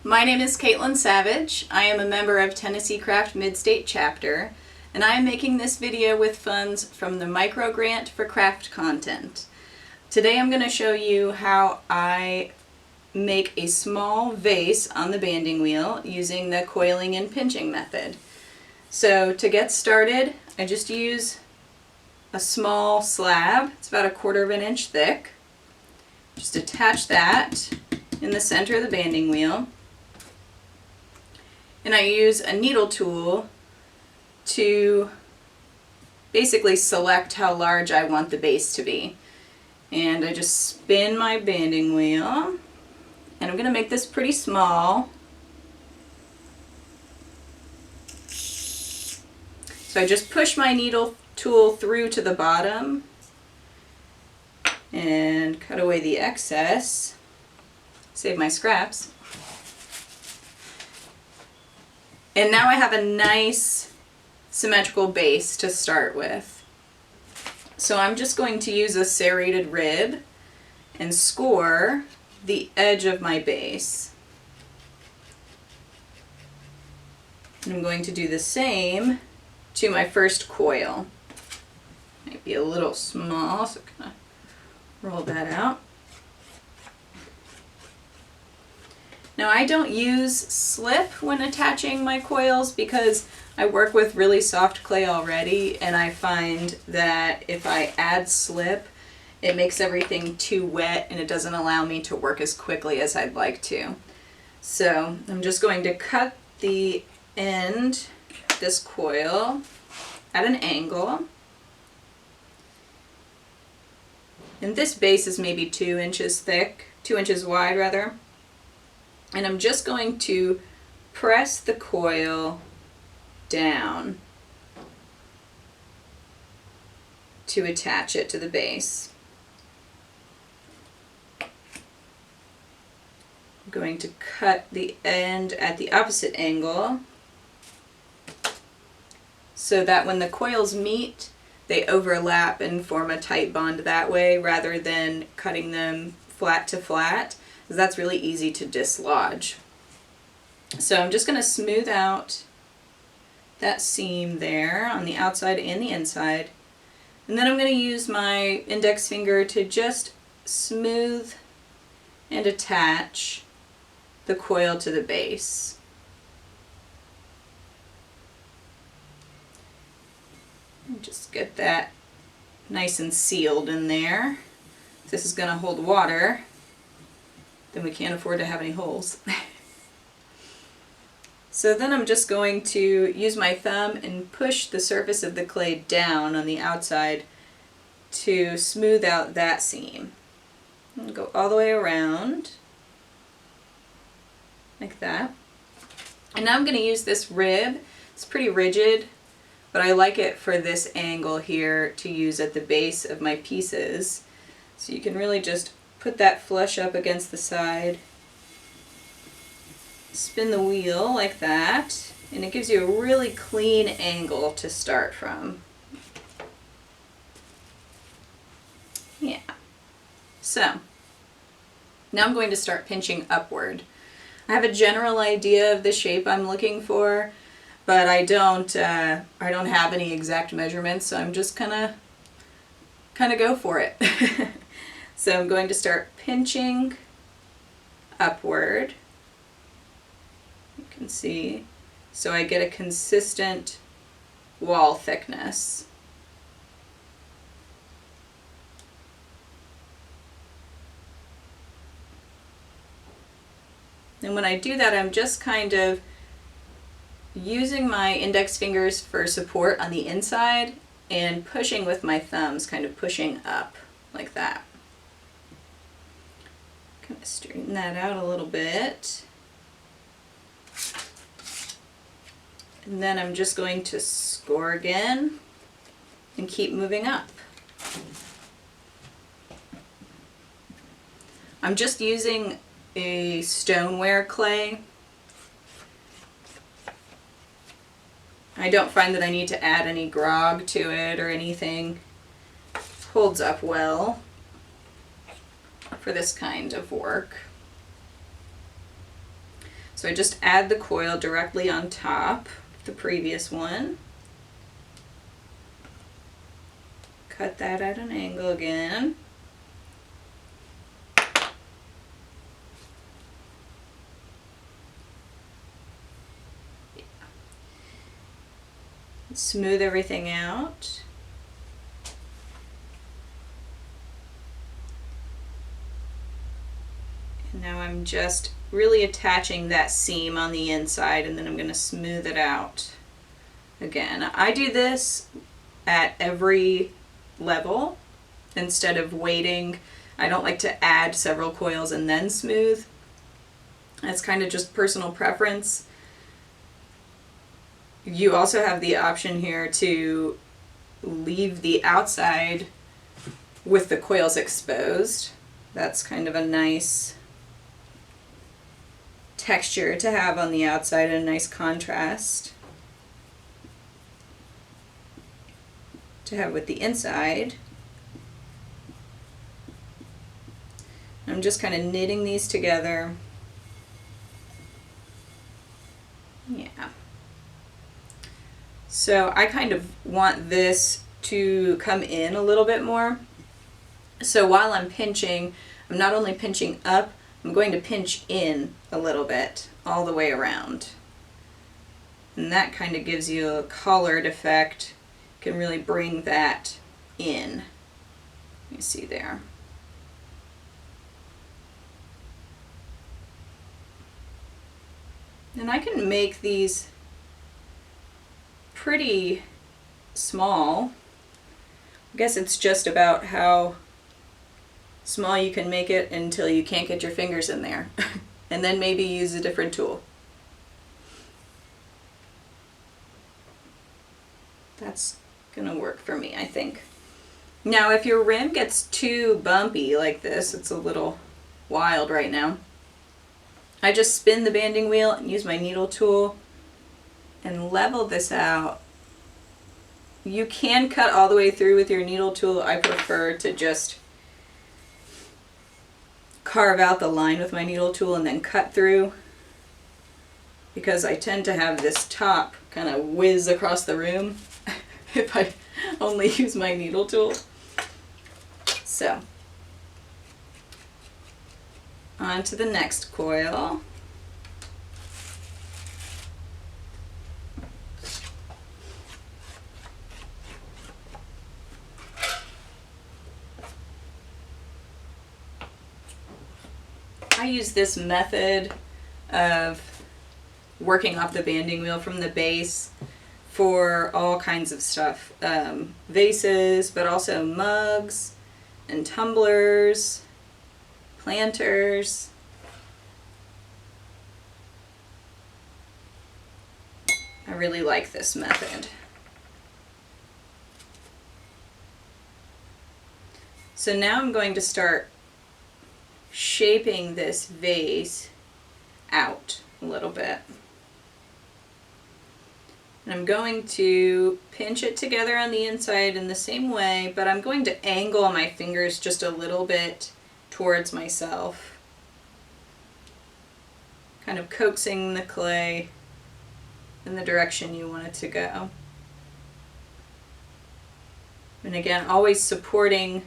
My name is Kaitlin Savage. I am a member of Tennessee Craft Midstate chapter, and I am making this video with funds from the micro grant for craft content. Today I'm going to show you how I make a small vase on the banding wheel using the coiling and pinching method. So to get started, I just use a small slab. It's about 1/4 inch thick. Just attach that in the center of the banding wheel. And I use a needle tool to basically select how large I want the base to be. And I just spin my banding wheel, and I'm going to make this pretty small. So I just push my needle tool through to the bottom and cut away the excess, save my scraps. And now I have a nice symmetrical base to start with. So I'm just going to use a serrated rib and score the edge of my base. And I'm going to do the same to my first coil. Might be a little small, so kind of roll that out. Now I don't use slip when attaching my coils because I work with really soft clay already, and I find that if I add slip, it makes everything too wet and it doesn't allow me to work as quickly as I'd like to. So I'm just going to cut the end of this coil at an angle. And this base is maybe 2 inches thick, 2 inches wide rather. And I'm just going to press the coil down to attach it to the base. I'm going to cut the end at the opposite angle so that when the coils meet, they overlap and form a tight bond that way rather than cutting them flat to flat. That's really easy to dislodge. So I'm just going to smooth out that seam there on the outside and the inside. And then I'm going to use my index finger to just smooth and attach the coil to the base. And just get that nice and sealed in there. This is going to hold water, then we can't afford to have any holes. So then I'm just going to use my thumb and push the surface of the clay down on the outside to smooth out that seam. And go all the way around, like that. And now I'm going to use this rib. It's pretty rigid, but I like it for this angle here to use at the base of my pieces. So you can really just put that flush up against the side, spin the wheel like that, and it gives you a really clean angle to start from. Yeah. So now I'm going to start pinching upward. I have a general idea of the shape I'm looking for, but I don't have any exact measurements, so I'm just kind of go for it. So I'm going to start pinching upward. You can see, so I get a consistent wall thickness. And when I do that, I'm just kind of using my index fingers for support on the inside and pushing with my thumbs, kind of pushing up like that. Kind of straighten that out a little bit. And then I'm just going to score again and keep moving up. I'm just using a stoneware clay. I don't find that I need to add any grog to it or anything. It holds up well for this kind of work. So I just add the coil directly on top of the previous one. Cut that at an angle again. Smooth everything out. And now I'm just really attaching that seam on the inside, and then I'm going to smooth it out again. I do this at every level instead of waiting. I don't like to add several coils and then smooth. That's kind of just personal preference. You also have the option here to leave the outside with the coils exposed. That's kind of a nice texture to have on the outside and a nice contrast to have with the inside. I'm just kind of knitting these together. Yeah. So I kind of want this to come in a little bit more. So while I'm pinching, I'm not only pinching up, I'm going to pinch in a little bit all the way around. And that kind of gives you a colored effect. Can really bring that in. You see there. And I can make these pretty small. I guess it's just about how small you can make it until you can't get your fingers in there. And then maybe use a different tool. That's gonna work for me, I think. Now if your rim gets too bumpy like this, it's a little wild right now, I just spin the banding wheel and use my needle tool and level this out. You can cut all the way through with your needle tool. I prefer to just carve out the line with my needle tool and then cut through, because I tend to have this top kind of whiz across the room if I only use my needle tool. So, on to the next coil. I use this method of working off the banding wheel from the base for all kinds of stuff. Vases, but also mugs and tumblers, planters. I really like this method. So now I'm going to start shaping this vase out a little bit. And I'm going to pinch it together on the inside in the same way, but I'm going to angle my fingers just a little bit towards myself, kind of coaxing the clay in the direction you want it to go. And again, always supporting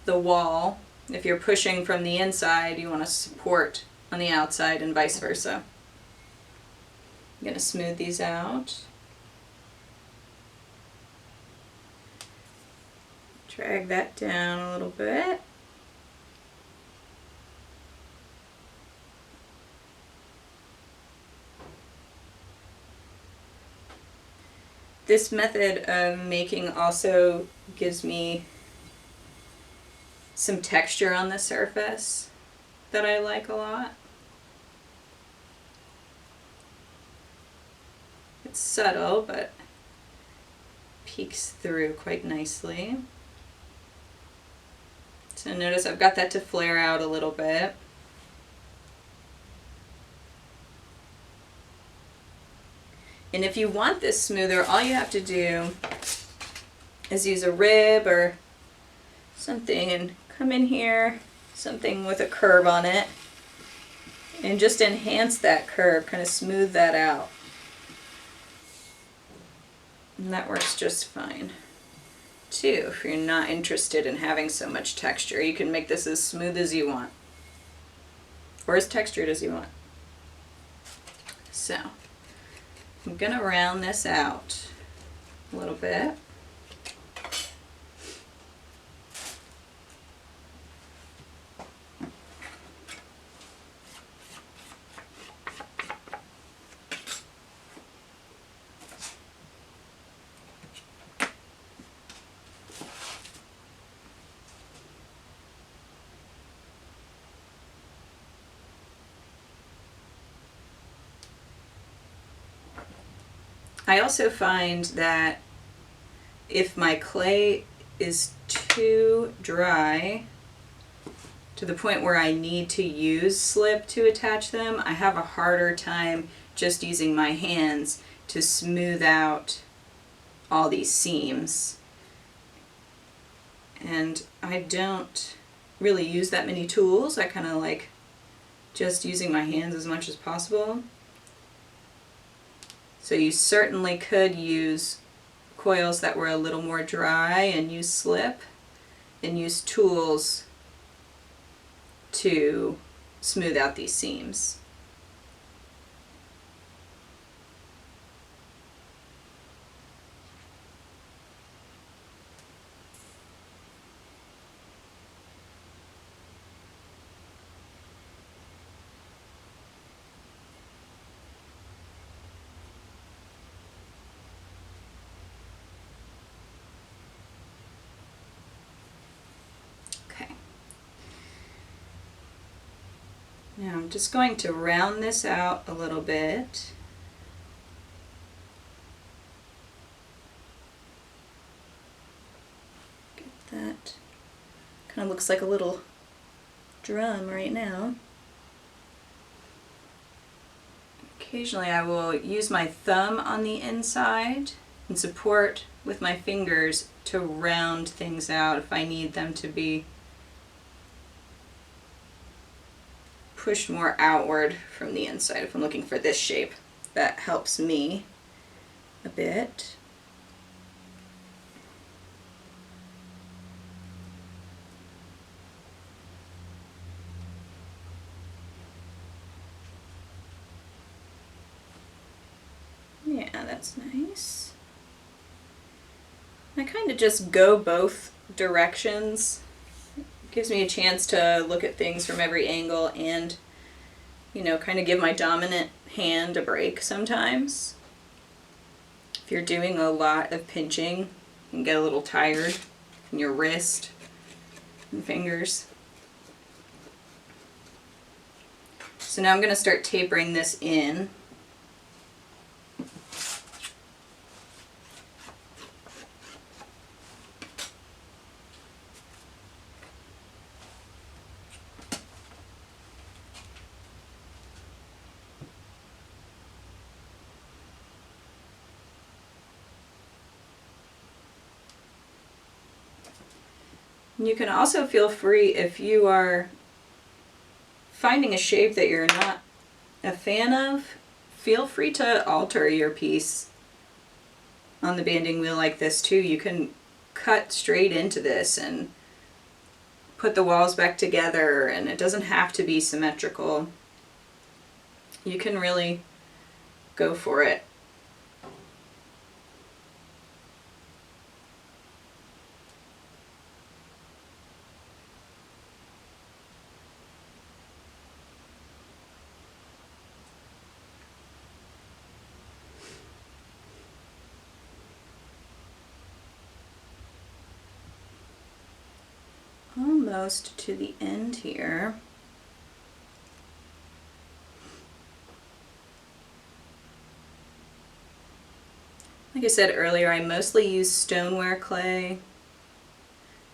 the wall. If you're pushing from the inside, you want to support on the outside and vice versa. I'm going to smooth these out. Drag that down a little bit. This method of making also gives me some texture on the surface that I like a lot. It's subtle, but peeks through quite nicely. So notice I've got that to flare out a little bit. And if you want this smoother, all you have to do is use a rib or something and come in here, something with a curve on it, and just enhance that curve, kind of smooth that out. And that works just fine. Too, if you're not interested in having so much texture, you can make this as smooth as you want, or as textured as you want. So, I'm gonna round this out a little bit. I also find that if my clay is too dry to the point where I need to use slip to attach them, I have a harder time just using my hands to smooth out all these seams. And I don't really use that many tools. I kind of like just using my hands as much as possible. So you certainly could use coils that were a little more dry and use slip and use tools to smooth out these seams. Now I'm just going to round this out a little bit. Get that. Kind of looks like a little drum right now. Occasionally I will use my thumb on the inside and support with my fingers to round things out if I need them to be pushed more outward from the inside. If I'm looking for this shape, that helps me a bit. Yeah, that's nice. I kind of just go both directions. Gives me a chance to look at things from every angle and, you know, kind of give my dominant hand a break sometimes. If you're doing a lot of pinching, you can get a little tired in your wrist and fingers. So now I'm going to start tapering this in. You can also feel free, if you are finding a shape that you're not a fan of, feel free to alter your piece on the banding wheel like this too. You can cut straight into this and put the walls back together, and it doesn't have to be symmetrical. You can really go for it. Almost to the end here. Like I said earlier, I mostly use stoneware clay,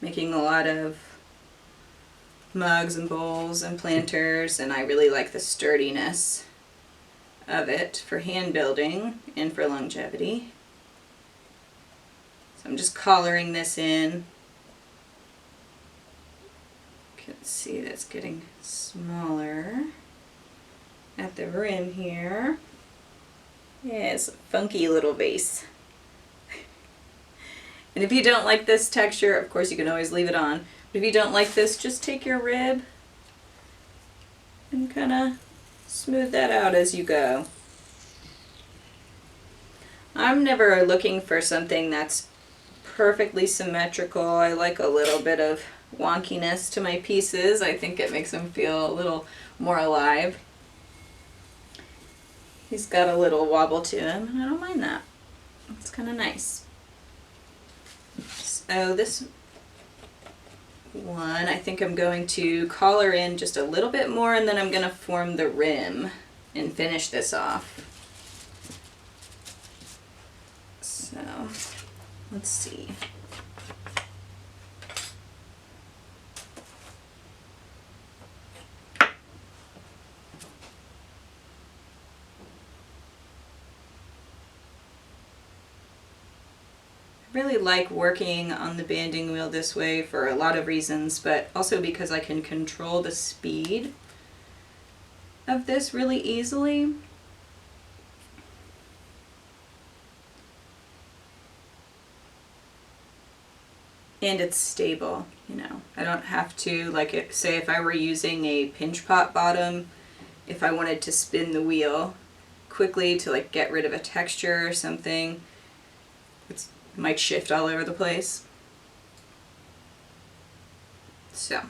making a lot of mugs and bowls and planters, and I really like the sturdiness of it for hand building and for longevity. So I'm just collaring this in. You can see that's getting smaller. at the rim here. Yeah, it's a funky little vase. And if you don't like this texture, of course you can always leave it on. But if you don't like this, just take your rib and kind of smooth that out as you go. I'm never looking for something that's perfectly symmetrical. I like a little bit of wonkiness to my pieces. I think it makes them feel a little more alive. He's got a little wobble to him, and I don't mind that. It's kind of nice. So this one, I think I'm going to collar in just a little bit more, and then I'm going to form the rim and finish this off. So, let's see. I really like working on the banding wheel this way for a lot of reasons, but also because I can control the speed of this really easily. And it's stable, you know. I don't have to, like, say if I were using a pinch pot bottom, if I wanted to spin the wheel quickly to like get rid of a texture or something, it might shift all over the place. So,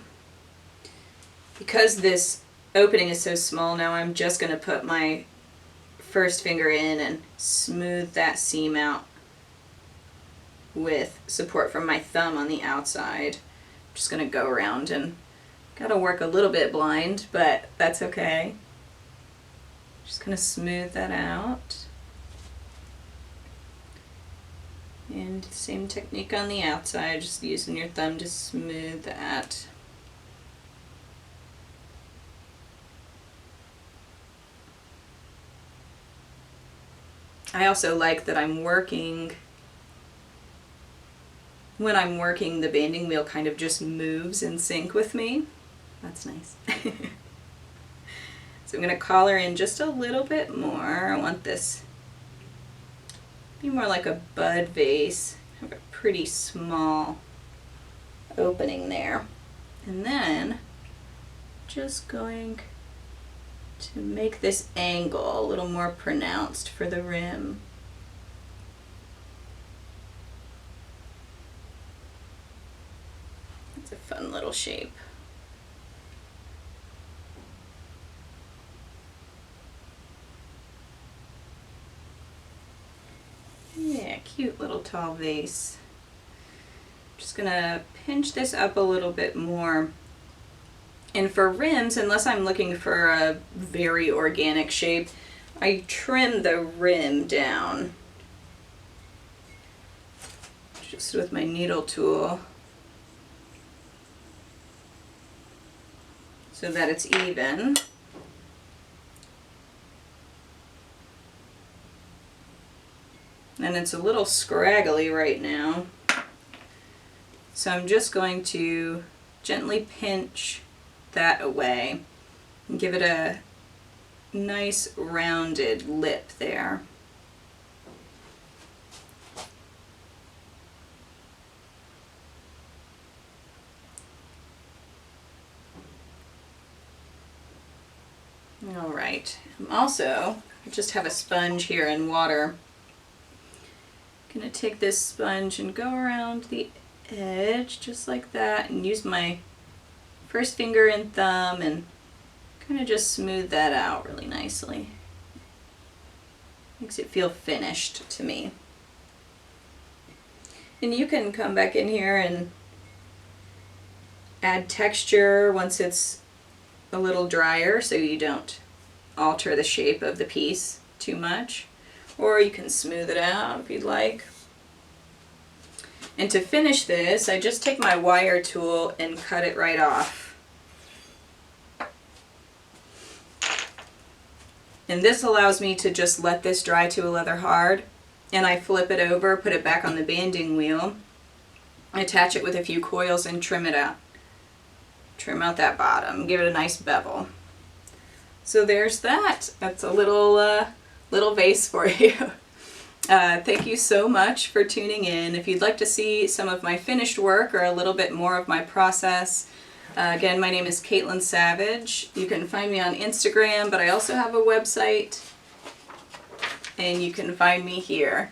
because this opening is so small now, I'm just going to put my first finger in and smooth that seam out with support from my thumb on the outside. I'm just going to go around and gotta work a little bit blind, but that's okay. Just going to smooth that out. And same technique on the outside, just using your thumb to smooth that. I also like that when I'm working, the banding wheel kind of just moves in sync with me. That's nice. So I'm going to collar in just a little bit more. I want this to be more like a bud vase. Have a pretty small opening there. And then just going to make this angle a little more pronounced for the rim. It's a fun little shape. Yeah, cute little tall vase. Just gonna pinch this up a little bit more. And for rims, unless I'm looking for a very organic shape, I trim the rim down just with my needle tool so that it's even. And it's a little scraggly right now, so I'm just going to gently pinch that away and give it a nice rounded lip there. All right, I just have a sponge here in water. I'm gonna take this sponge and go around the edge just like that and use my first finger and thumb and kind of just smooth that out really nicely. Makes it feel finished to me. And you can come back in here and add texture once it's a little drier so you don't alter the shape of the piece too much. Or you can smooth it out if you'd like. And to finish this, I just take my wire tool and cut it right off. And this allows me to just let this dry to a leather hard, and I flip it over, put it back on the banding wheel, attach it with a few coils and trim it out. Trim out that bottom, give it a nice bevel. So there's that. That's a little vase for you. Thank you so much for tuning in. If you'd like to see some of my finished work or a little bit more of my process, again, my name is Kaitlin Savage. You can find me on Instagram, but I also have a website, and you can find me here.